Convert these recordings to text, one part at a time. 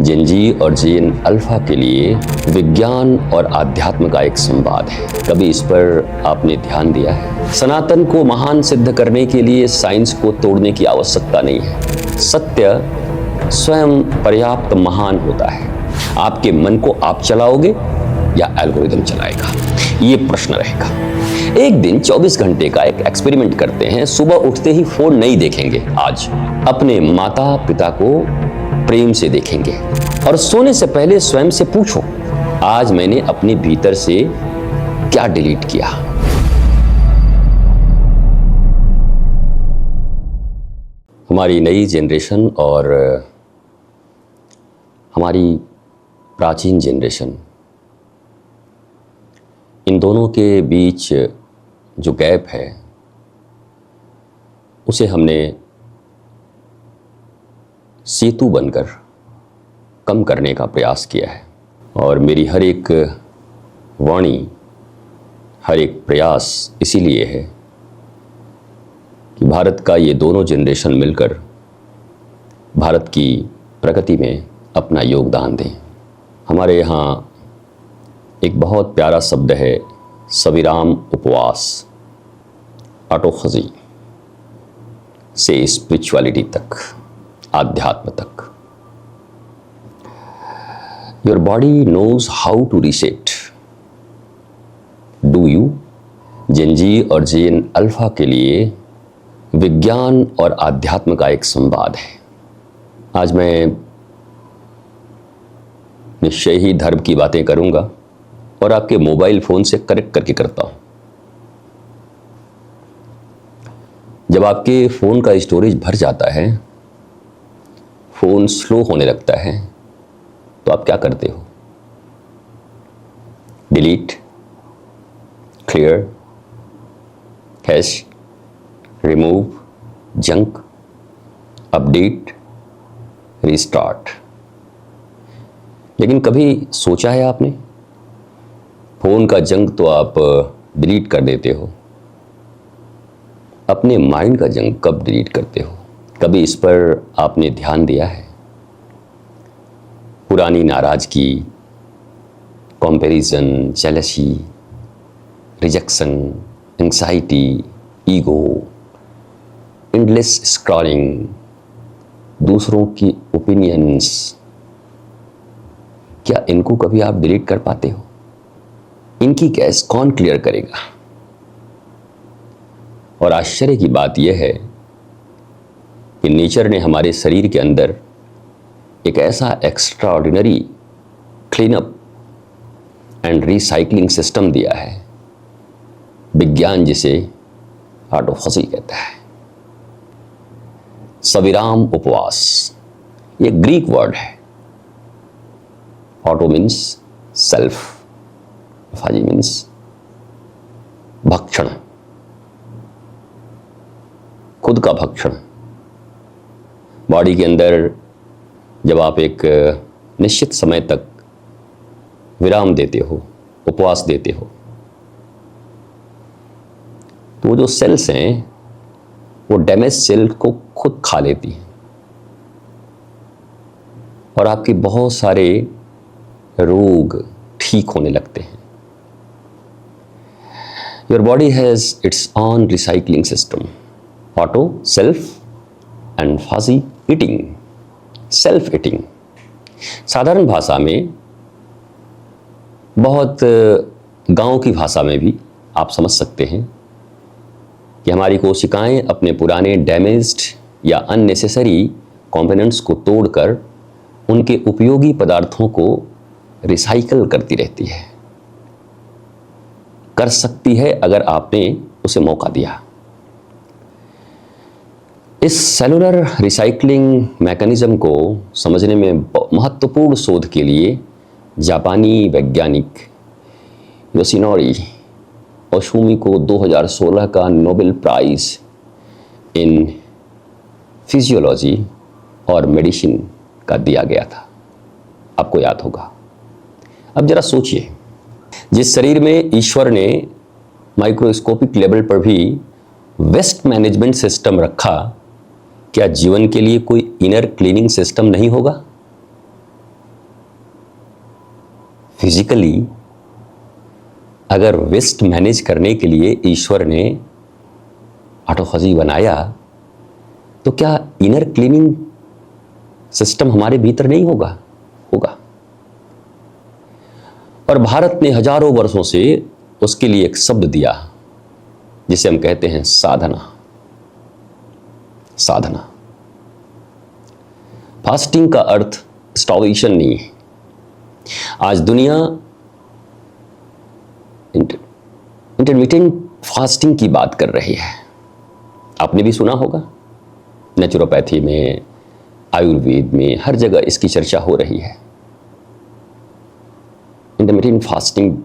Gen Z और Gen alpha के लिए विज्ञान और आध्यात्म का एक संवाद है। कभी इस पर आपने ध्यान दिया है? सनातन को महान सिद्ध करने के लिए साइंस को तोड़ने की आवश्यकता नहीं है। सत्य स्वयं पर्याप्त महान होता है। आपके मन को आप चलाओगे या एल्गोरिदम चलाएगा, ये प्रश्न रहेगा। एक दिन 24 घंटे का एक एक्सपेरिमेंट करते हैं। सुबह उठते ही फोन नहीं देखेंगे। आज अपने माता पिता को प्रेम से देखेंगे और सोने से पहले स्वयं से पूछो, आज मैंने अपने भीतर से क्या डिलीट किया। हमारी नई जनरेशन और हमारी प्राचीन जनरेशन, इन दोनों के बीच जो गैप है उसे हमने सेतु बनकर कम करने का प्रयास किया है। और मेरी हर एक वाणी, हर एक प्रयास इसीलिए है कि भारत का ये दोनों जनरेशन मिलकर भारत की प्रगति में अपना योगदान दें। हमारे यहाँ एक बहुत प्यारा शब्द है, सविराम उपवास, ऑटोफजी से स्पिरिचुअलिटी तक, आध्यात्म तक। Your body knows how to reset. Do you? Gen Z और जेन अल्फा के लिए विज्ञान और आध्यात्म का एक संवाद है। आज मैं निश्चय ही धर्म की बातें करूंगा और आपके मोबाइल फोन से कनेक्ट करके करता हूं। जब आपके फोन का स्टोरेज भर जाता है, फोन स्लो होने लगता है, तो आप क्या करते हो? Delete, clear, cash, remove, junk, update, restart. लेकिन कभी सोचा है आपने, फोन का जंक तो आप डिलीट कर देते हो, अपने माइंड का जंक कब डिलीट करते हो? कभी इस पर आपने ध्यान दिया है? पुरानी नाराजगी, comparison, jealousy, rejection, anxiety, ego, endless scrolling, दूसरों की ओपिनियंस, क्या इनको कभी आप डिलीट कर पाते हो? इनकी गैस कौन क्लियर करेगा? और आश्चर्य की बात यह है कि नेचर ने हमारे शरीर के अंदर एक ऐसा extraordinary cleanup and recycling system दिया है, विज्ञान जिसे ऑटोफजी कहता है। सविराम उपवास, ये ग्रीक वर्ड है। ऑटो मीन्स सेल्फ, फाजी मीन्स भक्षण, खुद का भक्षण। बॉडी के अंदर जब आप एक निश्चित समय तक विराम देते हो, उपवास देते हो, तो वो जो सेल्स हैं वो डैमेज सेल को खुद खा लेती हैं और आपके बहुत सारे रोग ठीक होने लगते हैं। Your body has its own recycling system, auto, self and phagy eating, self eating. साधारण भाषा में, बहुत गांव की भाषा में भी आप समझ सकते हैं कि हमारी कोशिकाएं अपने पुराने डैमेज्ड या अननेसेसरी कंपोनेंट्स को तोड़कर उनके उपयोगी पदार्थों को रिसाइकल करती रहती है, कर सकती है अगर आपने उसे मौका दिया। इस सेलुलर रिसाइकलिंग मैकेनिज्म को समझने में महत्वपूर्ण शोध के लिए जापानी वैज्ञानिक योशिनोरी ओशुमी को 2016 का नोबेल प्राइज इन फिजियोलॉजी और मेडिसिन का दिया गया था, आपको याद होगा। अब जरा सोचिए, जिस शरीर में ईश्वर ने माइक्रोस्कोपिक लेवल पर भी वेस्ट मैनेजमेंट सिस्टम रखा, क्या जीवन के लिए कोई इनर क्लीनिंग सिस्टम नहीं होगा? फिजिकली अगर वेस्ट मैनेज करने के लिए ईश्वर ने ऑटोफेजी बनाया, तो क्या इनर क्लीनिंग सिस्टम हमारे भीतर नहीं होगा? होगा। और भारत ने हजारों वर्षों से उसके लिए एक शब्द दिया जिसे हम कहते हैं साधना। साधना। फास्टिंग का अर्थ स्टार्वेशन नहीं है। आज दुनिया इंटरमिटेंट फास्टिंग की बात कर रही है। आपने भी सुना होगा, नेचुरोपैथी में, आयुर्वेद में, हर जगह इसकी चर्चा हो रही है। इंटरमिटेंट फास्टिंग,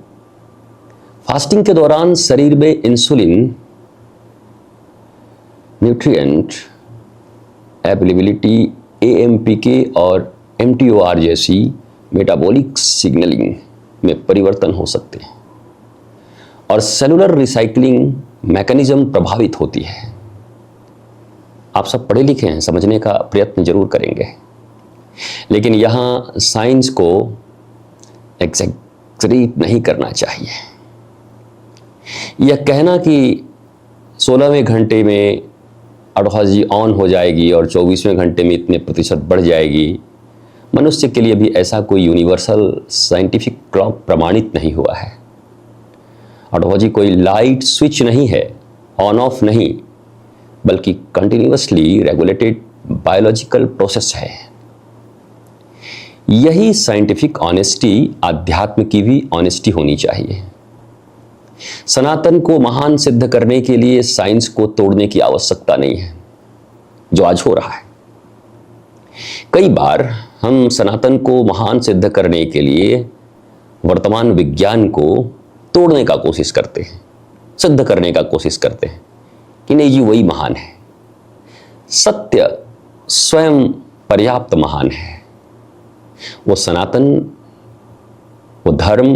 फास्टिंग के दौरान शरीर में इंसुलिन, न्यूट्रिएंट अवेलेबिलिटी, एएमपीके और एमटीओआर जैसी मेटाबॉलिक सिग्नलिंग में परिवर्तन हो सकते हैं और सेलुलर रिसाइकलिंग मैकेनिज्म प्रभावित होती है। आप सब पढ़े लिखे हैं, समझने का प्रयत्न जरूर करेंगे, लेकिन यहाँ साइंस को एग्जैक्ट नहीं करना चाहिए। यह कहना कि 16वें घंटे में ऑटोफेजी ऑन हो जाएगी और 24वें घंटे में इतने प्रतिशत बढ़ जाएगी, मनुष्य के लिए भी ऐसा कोई यूनिवर्सल साइंटिफिक क्लॉक प्रमाणित नहीं हुआ है। ऑटोफेजी कोई लाइट स्विच नहीं है, ऑन ऑफ नहीं, बल्कि कंटिन्यूअसली रेगुलेटेड बायोलॉजिकल प्रोसेस है। यही साइंटिफिक ऑनेस्टी अध्यात्म की भी ऑनेस्टी होनी चाहिए। सनातन को महान सिद्ध करने के लिए साइंस को तोड़ने की आवश्यकता नहीं है, जो आज हो रहा है। कई बार हम सनातन को महान सिद्ध करने के लिए वर्तमान विज्ञान को तोड़ने का कोशिश करते हैं, सिद्ध करने का कोशिश करते हैं कि नहीं जी वही महान है। सत्य स्वयं पर्याप्त महान है। वो सनातन, वो धर्म,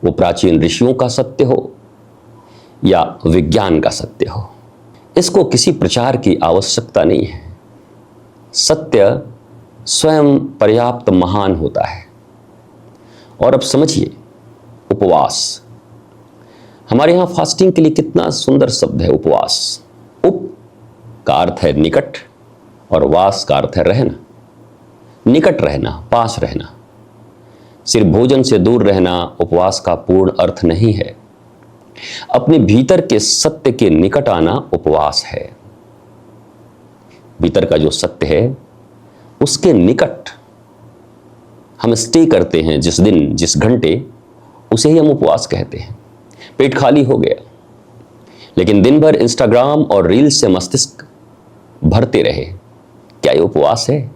वो प्राचीन ऋषियों का सत्य हो या विज्ञान का सत्य हो, इसको किसी प्रचार की आवश्यकता नहीं है। सत्य स्वयं पर्याप्त महान होता है। और अब समझिए, उपवास। हमारे यहाँ फास्टिंग के लिए कितना सुंदर शब्द है उपवास। उप का अर्थ है निकट और वास का अर्थ है रहना। निकट रहना, पास रहना। सिर्फ भोजन से दूर रहना उपवास का पूर्ण अर्थ नहीं है। अपने भीतर के सत्य के निकट आना उपवास है। भीतर का जो सत्य है उसके निकट हम स्टे करते हैं, जिस दिन, जिस घंटे, उसे ही हम उपवास कहते हैं। पेट खाली हो गया, लेकिन दिन भर इंस्टाग्राम और रील्स से मस्तिष्क भरते रहे, क्या ये उपवास है?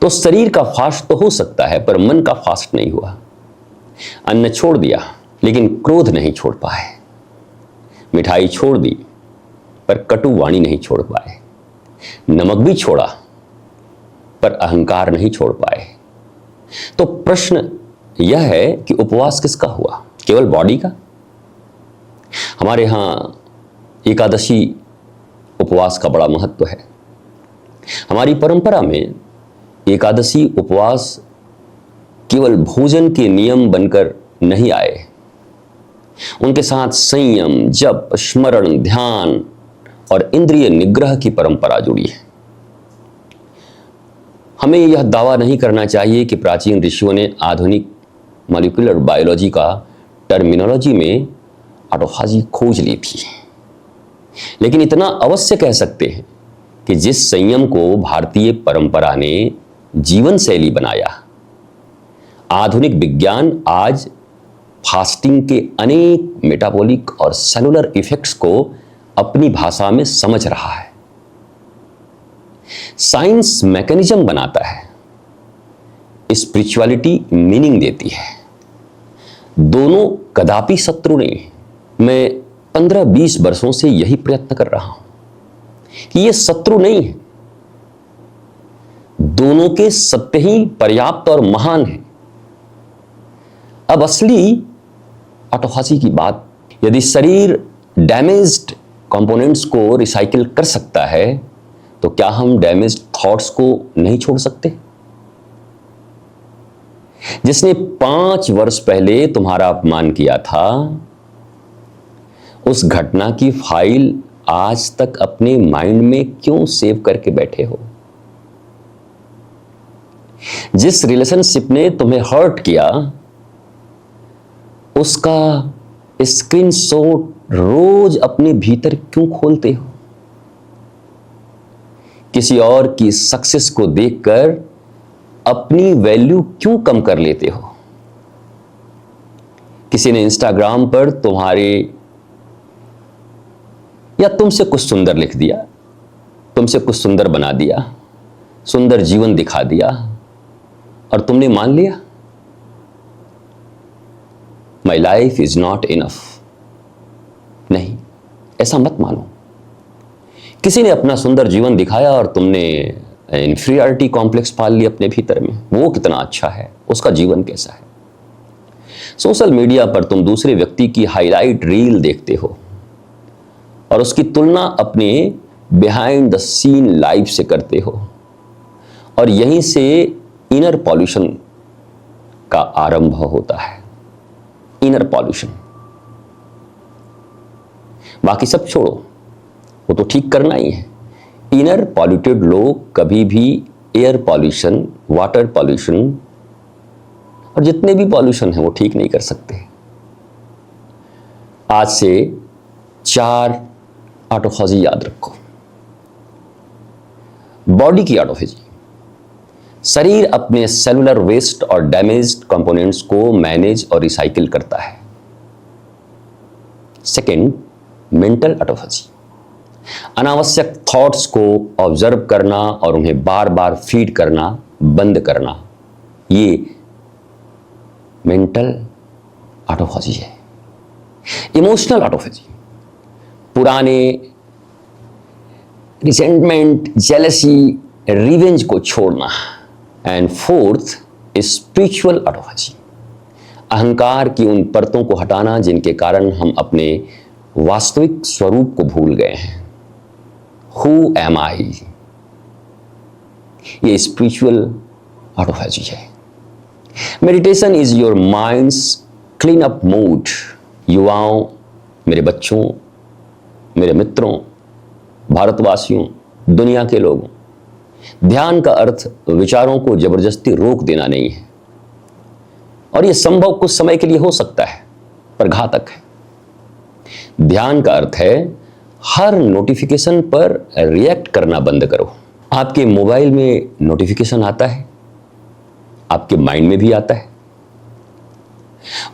तो शरीर का फास्ट तो हो सकता है, पर मन का फास्ट नहीं हुआ। अन्न छोड़ दिया, लेकिन क्रोध नहीं छोड़ पाए। मिठाई छोड़ दी, पर कटु वाणी नहीं छोड़ पाए। नमक भी छोड़ा, पर अहंकार नहीं छोड़ पाए। तो प्रश्न यह है कि उपवास किसका हुआ? केवल बॉडी का? हमारे यहां एकादशी उपवास का बड़ा महत्व है। हमारी परंपरा में एकादशी उपवास केवल भोजन के नियम बनकर नहीं आए, उनके साथ संयम, जप, स्मरण, ध्यान और इंद्रिय निग्रह की परंपरा जुड़ी है। हमें यह दावा नहीं करना चाहिए कि प्राचीन ऋषियों ने आधुनिक मॉलिक्यूलर बायोलॉजी का टर्मिनोलॉजी में ऑटोफेजी खोज ली थी, लेकिन इतना अवश्य कह सकते हैं कि जिस संयम को भारतीय परंपरा ने जीवन शैली बनाया, आधुनिक विज्ञान आज फास्टिंग के अनेक मेटाबॉलिक और सेलुलर इफेक्ट्स को अपनी भाषा में समझ रहा है। साइंस मैकेनिज्म बनाता है, स्पिरिचुअलिटी मीनिंग देती है। दोनों कदापि शत्रु नहीं। मैं 15-20 वर्षों से यही प्रयत्न कर रहा हूं कि ये शत्रु नहीं है, दोनों के सत्य ही पर्याप्त और महान है। अब असली ऑटोफेजी की बात, यदि शरीर डैमेज्ड कंपोनेंट्स को रिसाइकिल कर सकता है, तो क्या हम डैमेज्ड थॉट्स को नहीं छोड़ सकते? जिसने 5 वर्ष पहले तुम्हारा अपमान किया था, उस घटना की फाइल आज तक अपने माइंड में क्यों सेव करके बैठे हो? जिस रिलेशनशिप ने तुम्हें हर्ट किया, उसका स्क्रीनशॉट रोज अपने भीतर क्यों खोलते हो? किसी और की सक्सेस को देखकर अपनी वैल्यू क्यों कम कर लेते हो? किसी ने इंस्टाग्राम पर तुम्हारे या तुमसे कुछ सुंदर लिख दिया, तुमसे कुछ सुंदर बना दिया, सुंदर जीवन दिखा दिया, और तुमने मान लिया my life is not enough. नहीं, ऐसा मत मानो। किसी ने अपना सुंदर जीवन दिखाया और तुमने इंफीरियरिटी कॉम्प्लेक्स पाल लिया अपने भीतर में। वो कितना अच्छा है, उसका जीवन कैसा है। सोशल मीडिया पर तुम दूसरे व्यक्ति की हाईलाइट रील देखते हो और उसकी तुलना अपने बिहाइंड द सीन लाइफ से करते हो, और यहीं से इनर पॉल्यूशन का आरंभ होता है। इनर पॉल्यूशन, बाकी सब छोड़ो, वो तो ठीक करना ही है। इनर पॉल्यूटेड लोग कभी भी एयर पॉल्यूशन, वाटर पॉल्यूशन और जितने भी पॉल्यूशन है वो ठीक नहीं कर सकते। आज से 4 ऑटोफेजी याद रखो। बॉडी की ऑटोफेजी, शरीर अपने सेलुलर वेस्ट और डैमेज्ड कंपोनेंट्स को मैनेज और रिसाइकिल करता है। सेकंड, मेंटल ऑटोफेजी, अनावश्यक थॉट्स को ऑब्जर्व करना और उन्हें बार बार फीड करना बंद करना, ये मेंटल ऑटोफेजी है। इमोशनल ऑटोफेजी, पुराने रिसेंटमेंट, जेलसी, रिवेंज को छोड़ना। एंड फोर्थ, स्पिरिचुअल ऑटोफेजी, अहंकार की उन परतों को हटाना जिनके कारण हम अपने वास्तविक स्वरूप को भूल गए हैं। हु एम आई, ये स्पिरिचुअल ऑटोफेजी है। Meditation is your minds clean up mood. युवाओं, मेरे बच्चों, मेरे मित्रों, भारतवासियों, दुनिया के लोगों, ध्यान का अर्थ विचारों को जबरदस्ती रोक देना नहीं है। और यह संभव कुछ समय के लिए हो सकता है, पर घातक है। ध्यान का अर्थ है हर नोटिफिकेशन पर रिएक्ट करना बंद करो। आपके मोबाइल में नोटिफिकेशन आता है, आपके माइंड में भी आता है।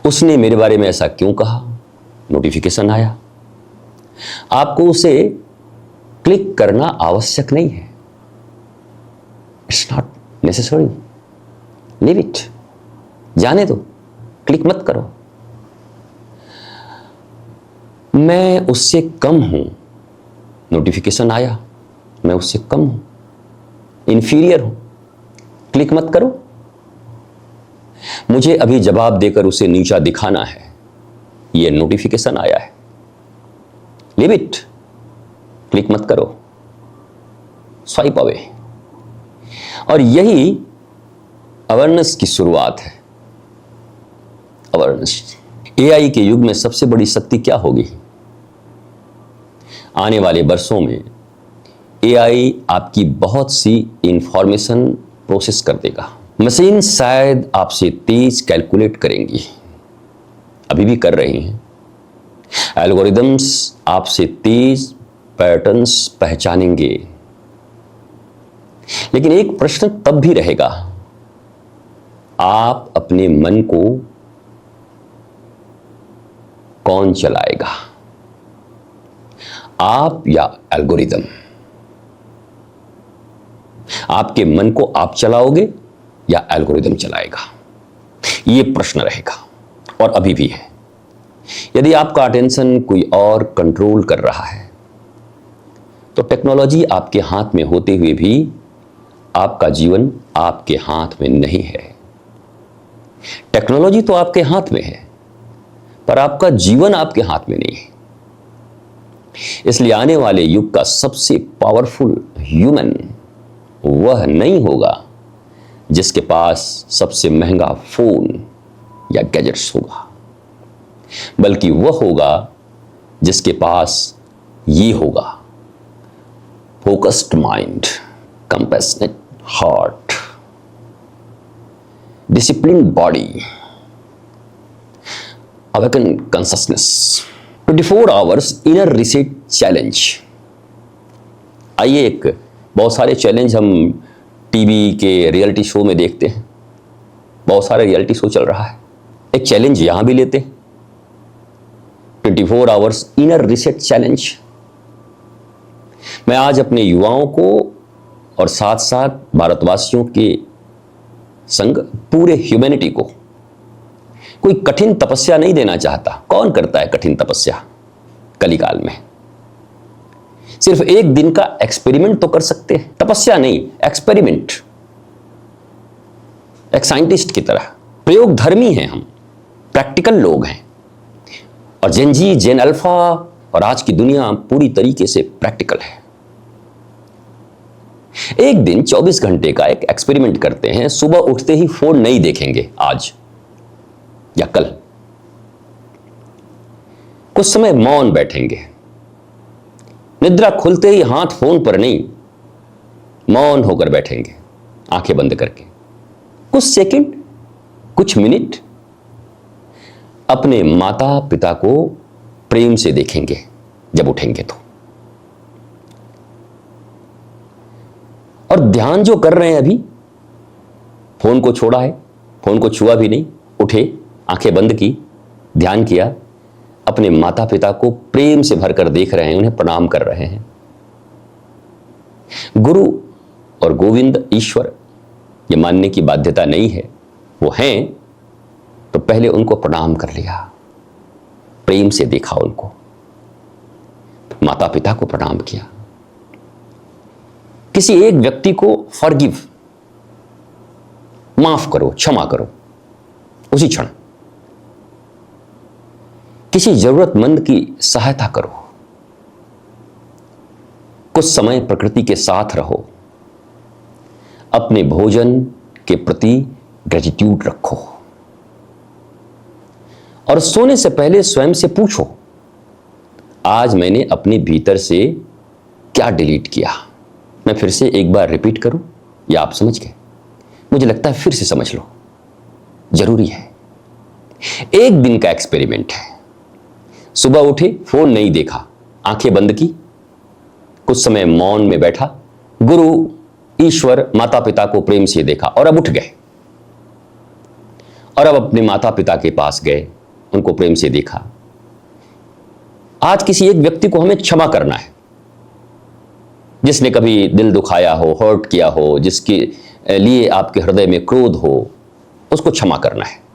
उसने मेरे बारे में ऐसा क्यों कहा, नोटिफिकेशन आया। आपको उसे क्लिक करना आवश्यक नहीं है। It's not necessary, leave it, जाने दो, क्लिक मत करो। मैं उससे कम हूं, नोटिफिकेशन आया, मैं उससे कम हूं, इंफीरियर हूं, क्लिक मत करो। मुझे अभी जवाब देकर उसे नीचा दिखाना है, यह नोटिफिकेशन आया है, लीव इट, क्लिक मत करो, स्वाइप अवे। और यही अवेयरनेस की शुरुआत है। अवेयरनेस। एआई के युग में सबसे बड़ी शक्ति क्या होगी? आने वाले वर्षों में एआई आपकी बहुत सी इंफॉर्मेशन प्रोसेस कर देगा। मशीन शायद आपसे तेज कैलकुलेट करेंगी, अभी भी कर रही हैं। एल्गोरिदम्स आपसे तेज पैटर्न्स पहचानेंगे। लेकिन एक प्रश्न तब भी रहेगा, आप अपने मन को कौन चलाएगा, आप या एल्गोरिदम? आपके मन को आप चलाओगे या एल्गोरिदम चलाएगा? यह प्रश्न रहेगा, और अभी भी है। यदि आपका अटेंशन कोई और कंट्रोल कर रहा है, तो टेक्नोलॉजी आपके हाथ में होते हुए भी आपका जीवन आपके हाथ में नहीं है। टेक्नोलॉजी तो आपके हाथ में है, पर आपका जीवन आपके हाथ में नहीं है। इसलिए आने वाले युग का सबसे पावरफुल ह्यूमन वह नहीं होगा जिसके पास सबसे महंगा फोन या गैजेट्स होगा, बल्कि वह होगा जिसके पास ये होगा: focused mind, compassionate heart, disciplined body, awaken consciousness. 24 hours inner reset challenge. आइए, एक बहुत सारे चैलेंज हम टीवी के रियलिटी शो में देखते हैं, बहुत सारे रियलिटी शो चल रहा है, एक चैलेंज यहां भी लेते हैं, 24 आवर्स इनर रिसेट चैलेंज। मैं आज अपने युवाओं को और साथ साथ भारतवासियों के संग पूरे ह्यूमैनिटी को कोई कठिन तपस्या नहीं देना चाहता। कौन करता है कठिन तपस्या कलिकाल में? सिर्फ एक दिन का एक्सपेरिमेंट तो कर सकते हैं, तपस्या नहीं, एक्सपेरिमेंट। एक साइंटिस्ट की तरह प्रयोग धर्मी हैं हम, प्रैक्टिकल लोग हैं। और जेन जी, जेन अल्फा और आज की दुनिया पूरी तरीके से प्रैक्टिकल है। एक दिन 24 घंटे का एक एक्सपेरिमेंट करते हैं। सुबह उठते ही फोन नहीं देखेंगे आज या कल। कुछ समय मौन बैठेंगे। निद्रा खुलते ही हाथ फोन पर नहीं, मौन होकर बैठेंगे, आंखें बंद करके। कुछ सेकंड, कुछ मिनट अपने माता पिता को प्रेम से देखेंगे जब उठेंगे तो। और ध्यान जो कर रहे हैं अभी, फोन को छोड़ा है, फोन को छुआ भी नहीं, उठे, आंखें बंद की, ध्यान किया, अपने माता पिता को प्रेम से भरकर देख रहे हैं, उन्हें प्रणाम कर रहे हैं। गुरु और गोविंद ईश्वर ये मानने की बाध्यता नहीं है, वो हैं तो पहले उनको प्रणाम कर लिया, प्रेम से देखा उनको, माता पिता को प्रणाम किया। किसी एक व्यक्ति को फॉरगिव, माफ करो, क्षमा करो उसी क्षण। किसी जरूरतमंद की सहायता करो। कुछ समय प्रकृति के साथ रहो। अपने भोजन के प्रति ग्रेटिट्यूड रखो। और सोने से पहले स्वयं से पूछो, आज मैंने अपने भीतर से क्या डिलीट किया? मैं फिर से एक बार रिपीट करूं या आप समझ गए? मुझे लगता है फिर से समझ लो, जरूरी है। एक दिन का एक्सपेरिमेंट है। सुबह उठे, फोन नहीं देखा, आंखें बंद की, कुछ समय मौन में बैठा, गुरु ईश्वर माता पिता को प्रेम से देखा और अब उठ गए। और अब अपने माता पिता के पास गए, उनको प्रेम से देखा। आज किसी एक व्यक्ति को हमें क्षमा करना है, जिसने कभी दिल दुखाया हो, हर्ट किया हो, जिसके लिए आपके हृदय में क्रोध हो, उसको क्षमा करना है।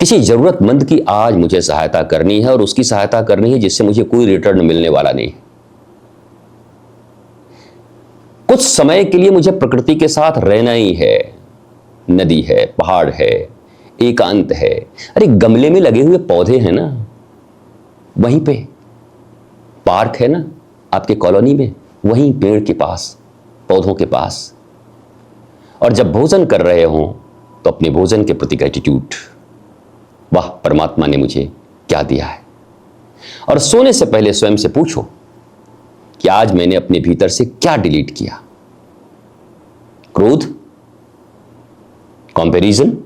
किसी जरूरतमंद की आज मुझे सहायता करनी है, और उसकी सहायता करनी है जिससे मुझे कोई रिटर्न मिलने वाला नहीं। कुछ समय के लिए मुझे प्रकृति के साथ रहना ही है। नदी है, पहाड़ है, एकांत है। अरे गमले में लगे हुए पौधे हैं ना, वहीं पे पार्क है ना आपके कॉलोनी में, वहीं पेड़ के पास, पौधों के पास। और जब भोजन कर रहे हो तो अपने भोजन के प्रति ग्रेटिट्यूड, वाह परमात्मा ने मुझे क्या दिया है। और सोने से पहले स्वयं से पूछो कि आज मैंने अपने भीतर से क्या डिलीट किया? क्रोध, कंपैरिजन,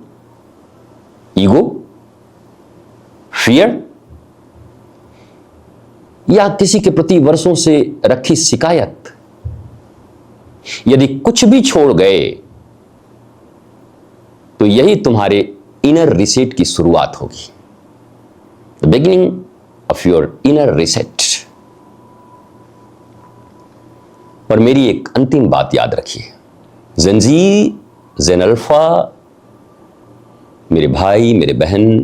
ईगो, फियर, या किसी के प्रति वर्षों से रखी शिकायत। यदि कुछ भी छोड़ गए तो यही तुम्हारे इनर रिसेट की शुरुआत होगी, the beginning of your inner reset. और मेरी एक अंतिम बात याद रखिए, जेन जी, जेन अल्फा, मेरे भाई, मेरे बहन,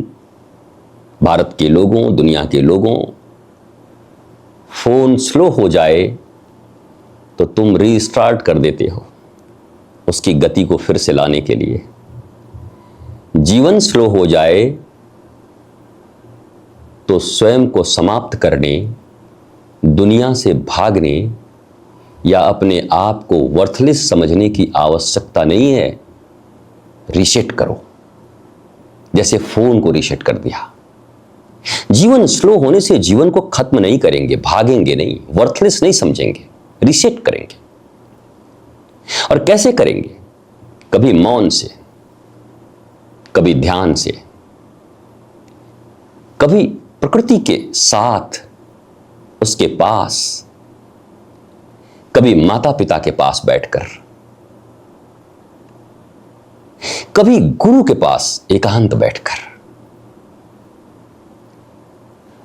भारत के लोगों, दुनिया के लोगों, फोन स्लो हो जाए तो तुम रीस्टार्ट कर देते हो उसकी गति को फिर से लाने के लिए। जीवन स्लो हो जाए तो स्वयं को समाप्त करने, दुनिया से भागने या अपने आप को वर्थलेस समझने की आवश्यकता नहीं है। रीसेट करो, जैसे फोन को रीसेट कर दिया। जीवन स्लो होने से जीवन को खत्म नहीं करेंगे, भागेंगे नहीं, वर्थलेस नहीं समझेंगे, रीसेट करेंगे। और कैसे करेंगे? कभी मौन से, कभी ध्यान से, कभी प्रकृति के साथ उसके पास, कभी माता पिता के पास बैठकर, कभी गुरु के पास एकांत बैठकर,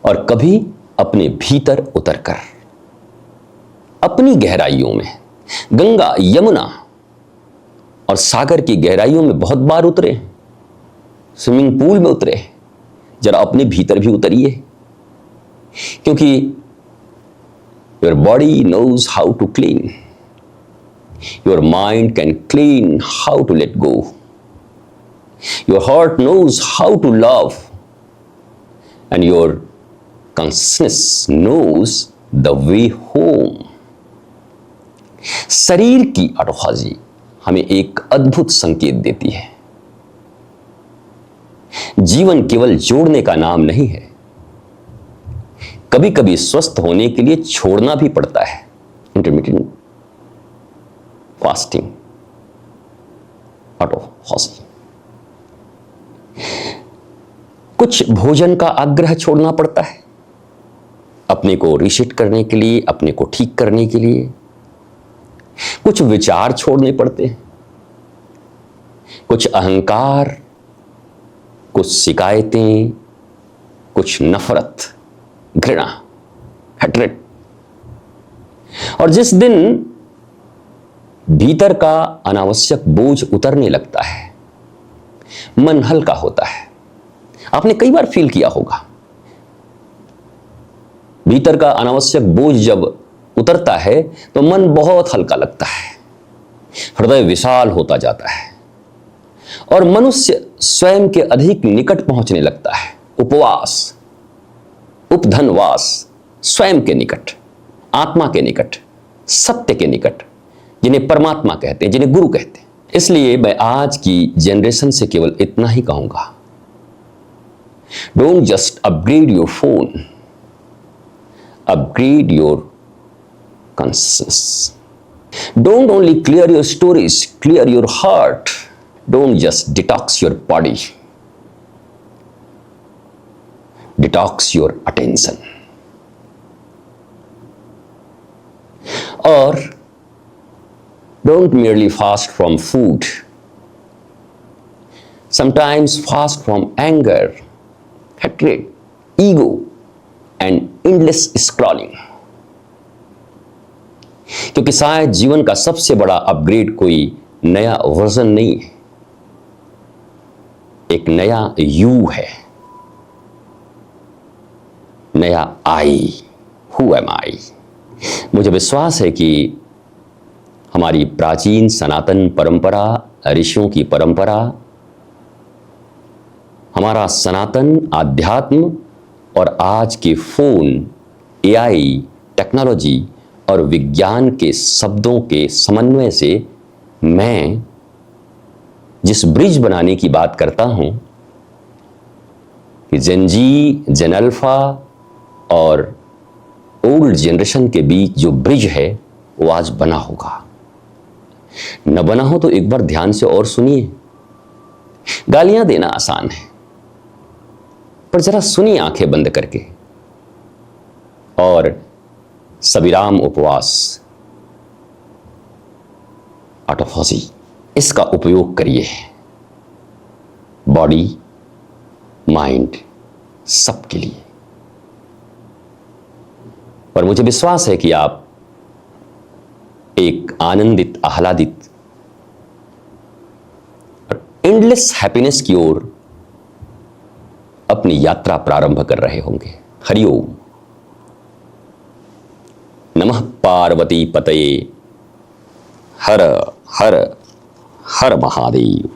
और कभी अपने भीतर उतरकर, अपनी गहराइयों में, गंगा, यमुना और सागर की गहराइयों में बहुत बार उतरे, स्विमिंग पूल में उतरे, जरा अपने भीतर भी उतरिए, क्योंकि your body knows how to clean, your mind can clean how to let go, your heart knows how to love, and your consciousness knows the way home. शरीर की ऑटोफाजी हमें एक अद्भुत संकेत देती है। जीवन केवल जोड़ने का नाम नहीं है, कभी कभी स्वस्थ होने के लिए छोड़ना भी पड़ता है। Intermittent fasting, autophagy. कुछ भोजन का आग्रह छोड़ना पड़ता है अपने को रीसेट करने के लिए, अपने को ठीक करने के लिए। कुछ विचार छोड़ने पड़ते हैं, कुछ अहंकार, कुछ शिकायतें, कुछ नफरत, घृणा, हेट्रेड। और जिस दिन भीतर का अनावश्यक बोझ उतरने लगता है, मन हल्का होता है। आपने कई बार फील किया होगा, भीतर का अनावश्यक बोझ जब उतरता है तो मन बहुत हल्का लगता है, हृदय विशाल होता जाता है और मनुष्य स्वयं के अधिक निकट पहुंचने लगता है। उपवास, उपधनवास, स्वयं के निकट, आत्मा के निकट, सत्य के निकट, जिन्हें परमात्मा कहते हैं, जिन्हें गुरु कहते हैं। इसलिए मैं आज की जनरेशन से केवल इतना ही कहूंगा, don't just upgrade your phone, upgrade your consciousness. Don't only clear your stories, clear your heart. Don't just detox your body. Detox your attention. Or don't merely fast from food. Sometimes fast from anger, hatred, ego, and endless scrolling. क्योंकि शायद जीवन का सबसे बड़ा upgrade कोई नया version नहीं है, एक नया यू है, नया आई। हु एम आई? मुझे विश्वास है कि हमारी प्राचीन सनातन परंपरा, ऋषियों की परंपरा, हमारा सनातन आध्यात्म और आज के फोन, एआई, टेक्नोलॉजी और विज्ञान के शब्दों के समन्वय से मैं जिस ब्रिज बनाने की बात करता हूं कि जेन जी, जेन अल्फा और ओल्ड जनरेशन के बीच जो ब्रिज है वो आज बना होगा। न बना हो तो एक बार ध्यान से और सुनिए। गालियां देना आसान है, पर जरा सुनिए आंखें बंद करके और सविराम उपवास, ऑटोफाजी, इसका उपयोग करिए बॉडी, माइंड, सबके लिए। और मुझे विश्वास है कि आप एक आनंदित, आह्लादित और एंडलेस हैप्पीनेस की ओर अपनी यात्रा प्रारंभ कर रहे होंगे। हरिओम। नमः पार्वती पतये। हर हर हर महादेव।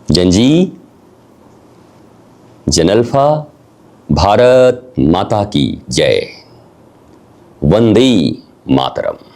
जेन जी, जेन अल्फा भारत माता की जय। वंदे मातरम।